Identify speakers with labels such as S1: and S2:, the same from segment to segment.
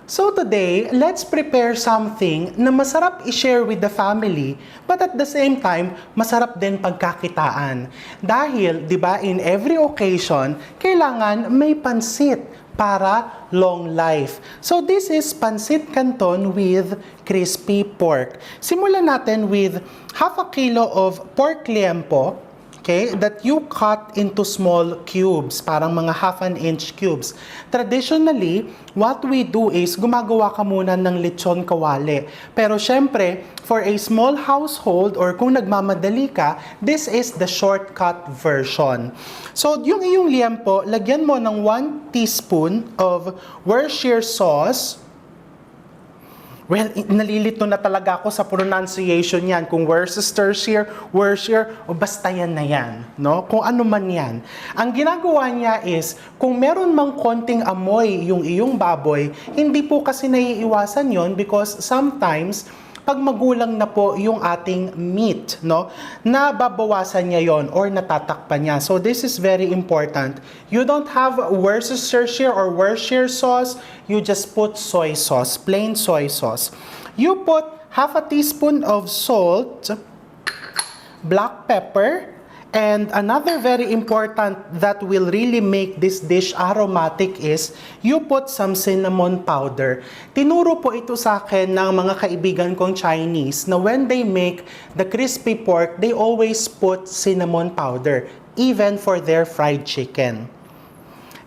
S1: So today, let's prepare something na masarap i-share with the family, but at the same time, masarap din pagkakitaan. Dahil, di ba, in every occasion, kailangan may pansit para long life. So this is pansit canton with crispy pork. Simulan natin with half a kilo of pork liempo, okay, that you cut into small cubes, parang mga half an inch cubes. Traditionally, what we do is gumagawa ka muna ng lechon kawali. Pero syempre, for a small household or kung nagmamadali ka, this is the shortcut version. So, yung iyong liempo, lagyan mo ng 1 teaspoon of Worcestershire sauce. Well, nalilito na talaga ako sa pronunciation yan. Kung Worcestershire, o basta yan na yan. No? Kung ano man yan. Ang ginagawa niya is, kung meron mang konting amoy yung iyong baboy, hindi po kasi naiiwasan yon because sometimes, pag magulang na po yung ating meat, no, nababawasan niya yon or natatakpan niya. So this is very important. You don't have Worcestershire or Worcestershire sauce, you just put soy sauce, plain soy sauce. You put half a teaspoon of salt, black pepper, and another very important that will really make this dish aromatic is you put some cinnamon powder. Tinuro po ito sa akin ng mga kaibigan kong Chinese na when they make the crispy pork, they always put cinnamon powder, even for their fried chicken.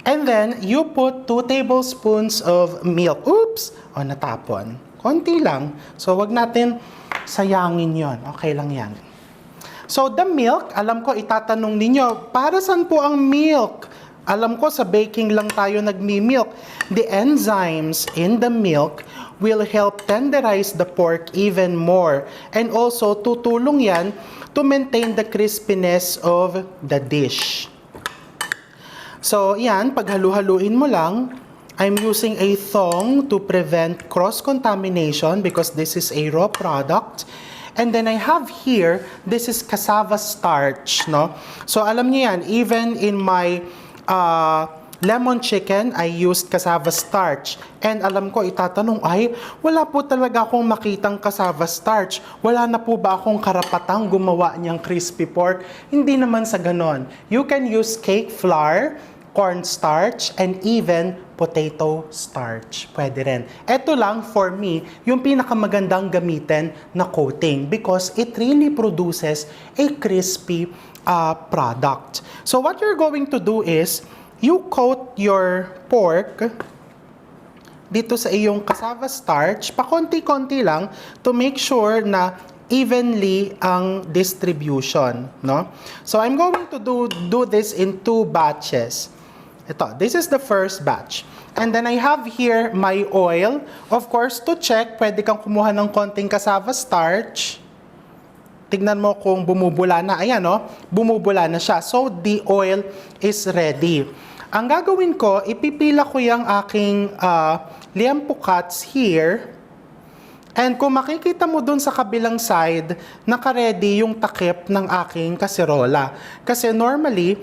S1: And then, you put 2 tablespoons of milk. Oops! O, natapon. Konti lang. So, wag natin sayangin yon. Okay lang yan. So, the milk, alam ko itatanong ninyo, para saan po ang milk? Alam ko sa baking lang tayo nagmi-milk. The enzymes in the milk will help tenderize the pork even more. And also, tutulong yan to maintain the crispiness of the dish. So, yan, paghalu-haluin mo lang, I'm using a thong to prevent cross-contamination because this is a raw product. And then I have here, this is cassava starch, no? So alam niyo yan, even in my lemon chicken, I used cassava starch. And alam ko, itatanong, ay, wala po talaga akong makitang cassava starch. Wala na po ba akong karapatang gumawa niyang crispy pork? Hindi naman sa ganon. You can use cake flour, cornstarch, and even potato starch. Pwede rin. Ito lang, for me, yung pinakamagandang gamitin na coating because it really produces a crispy product. So what you're going to do is, you coat your pork dito sa iyong cassava starch, pakonti-konti lang to make sure na evenly ang distribution, no? So I'm going to do this in 2 batches. Ito, this is the first batch. And then I have here my oil. Of course, to check, pwede kang kumuha ng konting cassava starch. Tignan mo kung bumubula na. Ayan, no? Bumubula na siya. So, the oil is ready. Ang gagawin ko, ipipila ko yung aking liempo cuts here. And kung makikita mo dun sa kabilang side, naka-ready yung takip ng aking kaserola. Kasi normally,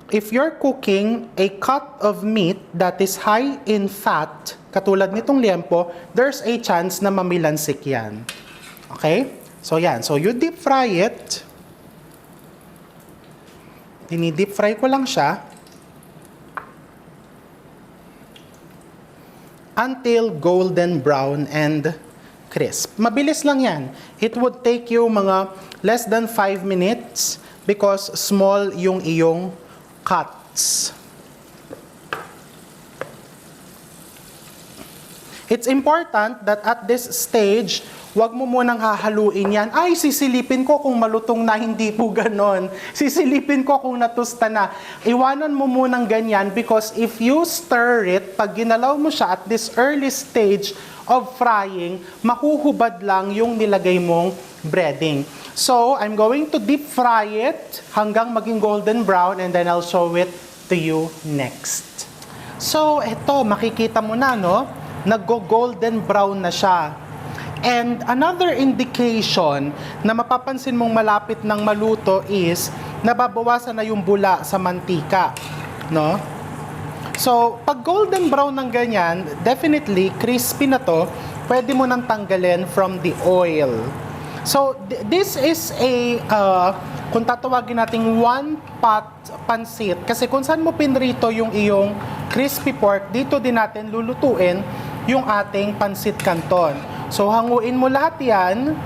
S1: if you're cooking a cut of meat that is high in fat, katulad nitong liempo, there's a chance na mamilansik yan. Okay? So yan. So you deep fry it. Dini-deep fry ko lang siya until golden brown and crisp. Mabilis lang yan. It would take you mga less than 5 minutes because small yung iyong cuts. It's important that at this stage, wag mo munang hahaluin yan. Ay, sisilipin ko kung malutong na, hindi po ganon. Sisilipin ko kung natusta na. Iwanan mo munang ganyan because if you stir it, pag ginalaw mo siya at this early stage of frying, mahuhubad lang yung nilagay mong breading. So, I'm going to deep fry it hanggang maging golden brown and then I'll show it to you next. So, eto, makikita mo na, no? Nag-golden brown na siya. And another indication na mapapansin mong malapit ng maluto is nababawasan na yung bula sa mantika, no? So, pag golden brown ng ganyan, definitely, crispy na to, pwede mo nang tanggalin from the oil. So, this is a, kung tatawagin natin one pot pansit, kasi kung saan mo pinrito yung iyong crispy pork, dito din natin lulutuin yung ating pansit canton. So, hanguin mo lahat yan.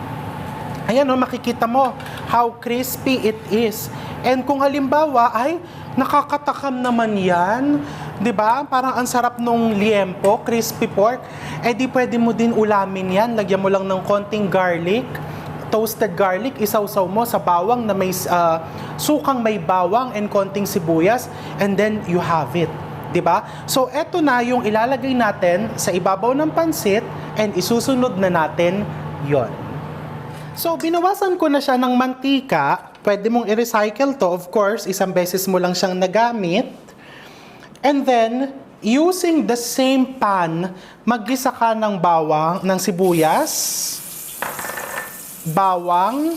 S1: Ayan o, makikita mo how crispy it is. And kung halimbawa, ay, nakakatakam naman yan, di ba? Parang ang sarap nung liempo, crispy pork. Eh di pwede mo din ulamin yan. Lagyan mo lang ng konting garlic, toasted garlic, isawsaw mo sa bawang na may sukang may bawang and konting sibuyas, and then you have it. Diba? So, eto na yung ilalagay natin sa ibabaw ng pansit and isusunod na natin yon. So, binawasan ko na siya ng mantika. Pwede mong i-recycle to. Of course, isang beses mo lang siyang nagamit. And then, using the same pan, maggisa ka ng bawang, ng sibuyas, bawang.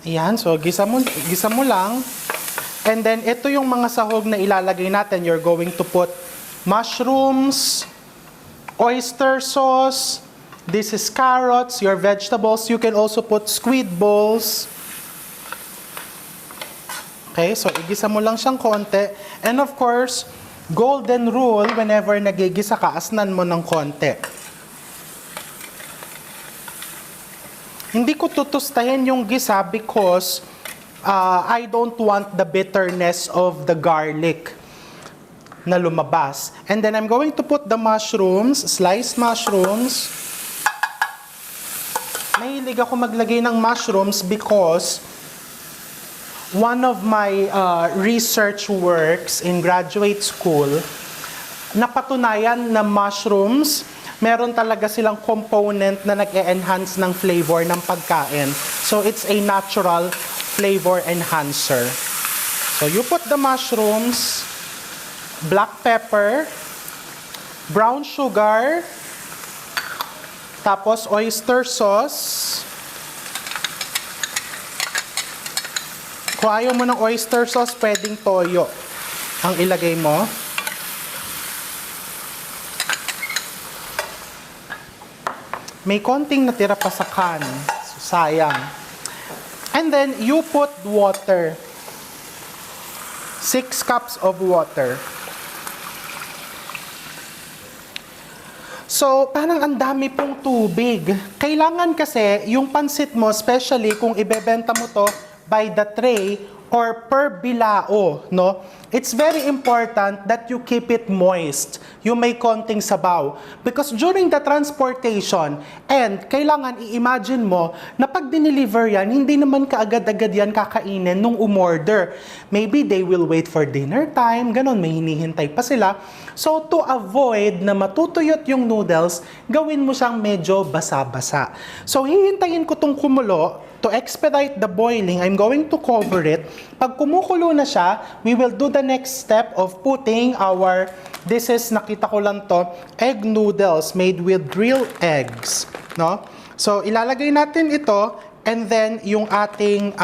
S1: Ayan, so gisa mo lang. And then, ito yung mga sahog na ilalagay natin. You're going to put mushrooms, oyster sauce, this is carrots, your vegetables. You can also put squid balls. Okay, so igisa mo lang siyang konti. And of course, golden rule, whenever nagigisa ka, asnan mo ng konti. Hindi ko tutustahin yung gisa because I don't want the bitterness of the garlic na lumabas. And then I'm going to put the mushrooms, sliced mushrooms. Mahilig ako maglagay ng mushrooms because one of my research works in graduate school, napatunayan na mushrooms, meron talaga silang component na nag-e-enhance ng flavor ng pagkain. So it's a natural flavor enhancer. So you put the mushrooms, black pepper, brown sugar, tapos oyster sauce. Kung ayaw mo ng oyster sauce, pwedeng toyo ang ilagay mo. May konting natira pa sa can. So, sayang. And then, you put water. 6 cups of water. So, parang ang dami pong tubig. Kailangan kasi, yung pansit mo, especially kung ibebenta mo to by the tray or per bilao, no? It's very important that you keep it moist. Yung may konting sabaw. Because during the transportation, and kailangan i-imagine mo na pag dineliver yan, hindi naman kaagad-agad yan kakainin nung umorder. Maybe they will wait for dinner time, ganon, may hinihintay pa sila. So, to avoid na matutuyot yung noodles, gawin mo siyang medyo basa-basa. So, hihintayin ko tong kumulo. To expedite the boiling, I'm going to cover it. Pag kumukulo na siya, we will do the next step of putting our, this is, nakita ko lang to, egg noodles made with real eggs. No? So, ilalagay natin ito, and then yung ating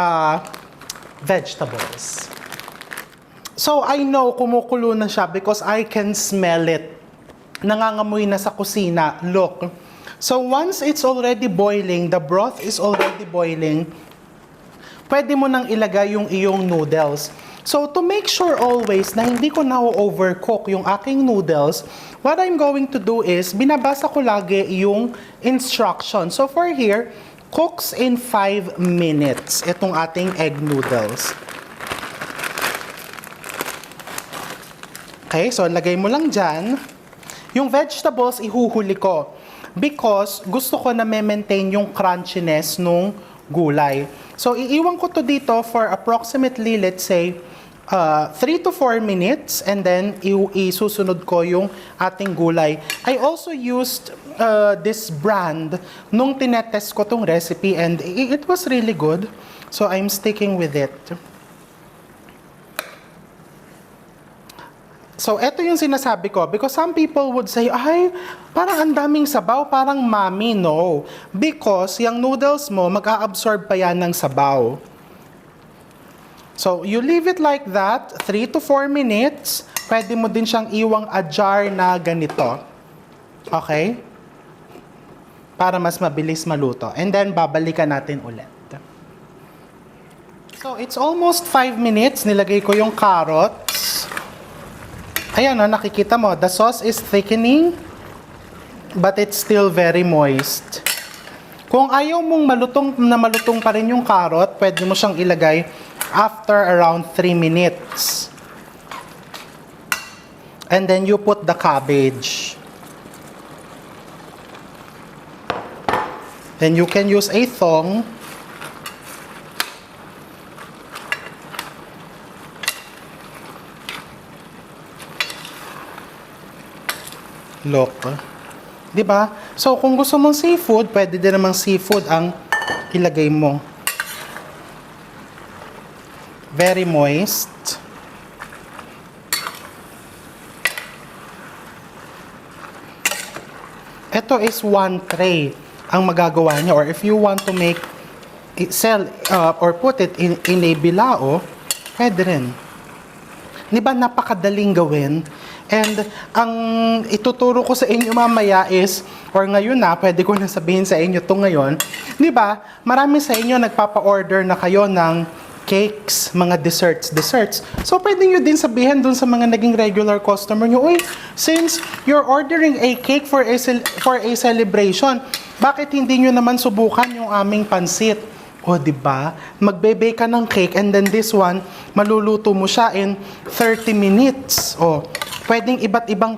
S1: vegetables. So, I know kumukulo na siya because I can smell it. Nangangamoy na sa kusina. Look. So, once it's already boiling, the broth is already boiling, pwede mo nang ilagay yung iyong noodles. So, to make sure always na hindi ko na-overcook yung aking noodles, what I'm going to do is, binabasa ko lagi yung instruction. So, for here, cooks in 5 minutes itong ating egg noodles. Okay, so lagay mo lang dyan. Yung vegetables, ihuhuli ko. Because gusto ko na maintain yung crunchiness nung gulay. So, iiwan ko to dito for approximately, let's say, 3 to 4 minutes, and then isusunod ko yung ating gulay. I also used this brand nung tinetest ko tong recipe, and it was really good. So, I'm sticking with it. So, eto yung sinasabi ko. Because some people would say, ay, parang ang daming sabaw, parang mami. No. Because yung noodles mo, mag-a-absorb pa yan ng sabaw. So, you leave it like that, 3 to 4 minutes. Pwede mo din siyang iwang a jar na ganito. Okay? Para mas mabilis maluto. And then, babalikan natin ulit. So, it's almost 5 minutes. Nilagay ko yung carrots. Ayan, nakikita mo, the sauce is thickening, but it's still very moist. Kung ayaw mong malutong pa rin yung carrot, pwede mo siyang ilagay after around 3 minutes. And then you put the cabbage. Then you can use a thong. Look. Diba? So, kung gusto mong seafood, pwede din namang seafood ang ilagay mo. Very moist. Ito is 1 tray ang magagawa niya. Or if you want to make, sell, or put it in a bilao, pwede rin. Diba, napakadaling gawin. And ang ituturo ko sa inyo mamaya is, or ngayon na, pwede ko na sabihin sa inyo to ngayon, di ba, marami sa inyo nagpapa-order na kayo ng cakes, mga desserts. So, pwede nyo din sabihin dun sa mga naging regular customer nyo, uy, since you're ordering a cake for a celebration, bakit hindi nyo naman subukan yung aming pansit? O, di ba? Magbe-bake ka ng cake and then this one, maluluto mo siya in 30 minutes. O, pwedeng iba't ibang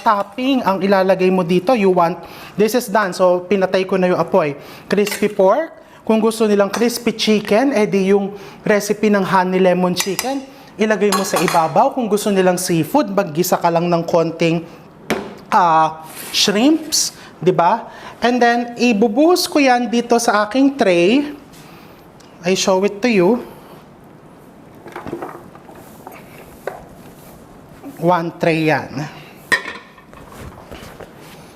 S1: topping ang ilalagay mo dito. You want, this is done. So, pinatay ko na yung apoy. Crispy pork. Kung gusto nilang crispy chicken, edi yung recipe ng honey lemon chicken, ilagay mo sa ibabaw. Kung gusto nilang seafood, maggisa ka lang ng konting shrimps. Di ba? And then, ibubuhos ko yan dito sa aking tray. I show it to you. 1 tray yan.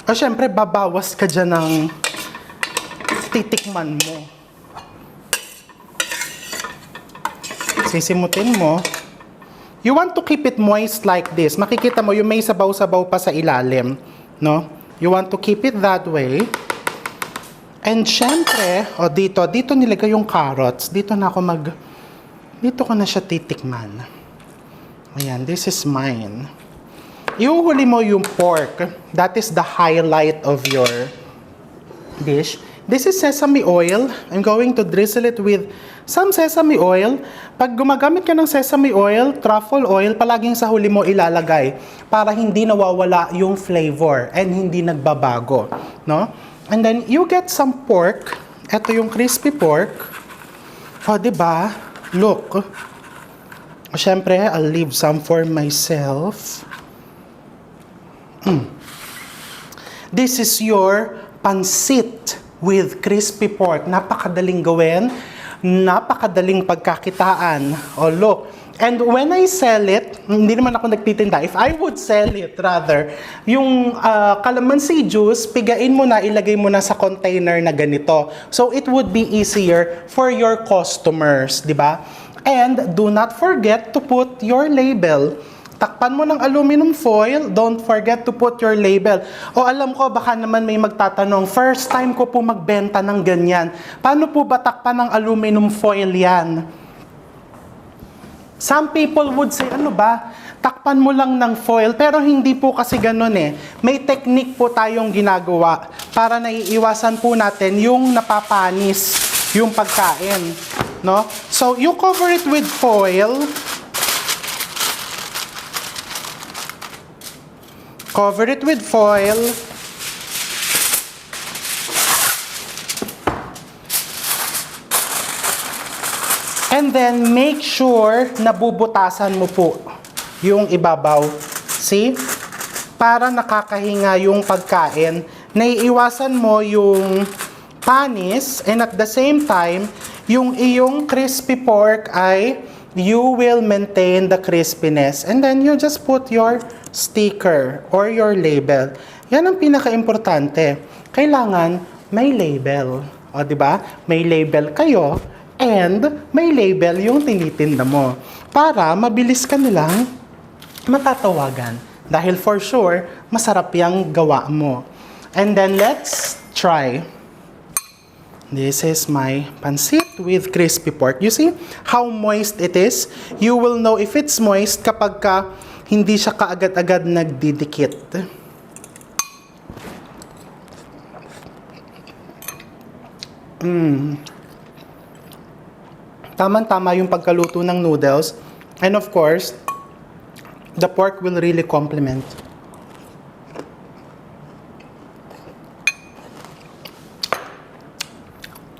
S1: O syempre, babawas ka dyan ng titikman mo. Sisimutin mo. You want to keep it moist like this. Makikita mo, yung may sabaw-sabaw pa sa ilalim. No? You want to keep it that way. And syempre, dito nilagay yung carrots. Dito ko na siya titikman. Ayan, this is mine. Iuhuli mo yung pork. That is the highlight of your dish. This is sesame oil. I'm going to drizzle it with some sesame oil. Pag gumagamit ka ng sesame oil, truffle oil, palaging sa huli mo ilalagay para hindi nawawala yung flavor and hindi nagbabago. No? And then, you get some pork. Ito yung crispy pork. O, diba? Look. Siyempre, I'll leave some for myself. This is your pansit with crispy pork. Napakadaling gawin. Napakadaling pagkakitaan. Oh, look. And when I sell it, hindi naman ako nagtitinda. If I would sell it, rather, yung calamansi juice, pigain mo na, ilagay mo na sa container na ganito. So, it would be easier for your customers, di ba? And do not forget to put your label. Takpan mo ng aluminum foil, don't forget to put your label. O alam ko, baka naman may magtatanong, first time ko po magbenta ng ganyan. Paano po ba takpan ng aluminum foil yan? Some people would say, ano ba, takpan mo lang ng foil, pero hindi po kasi ganun eh. May technique po tayong ginagawa para naiiwasan po natin yung napapanis yung pagkain. No? So, you cover it with foil. Cover it with foil. And then, make sure na bubutasan mo po yung ibabaw. See? Para nakakahinga yung pagkain. Naiiwasan mo yung panis and at the same time, yung iyong crispy pork ay you will maintain the crispiness. And then, you just put your sticker or your label. Yan ang pinaka-importante. Kailangan may label. O, di ba? May label kayo and may label yung tinitinda mo para mabilis ka nilang matatawagan. Dahil for sure, masarap yung gawa mo. And then let's try. This is my pancit with crispy pork. You see how moist it is? You will know if it's moist kapag hindi siya kaagad-agad nagdidikit. Tama-tama yung pagkaluto ng noodles. And of course, the pork will really complement.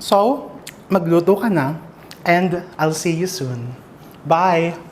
S1: So, magluto ka na and I'll see you soon. Bye!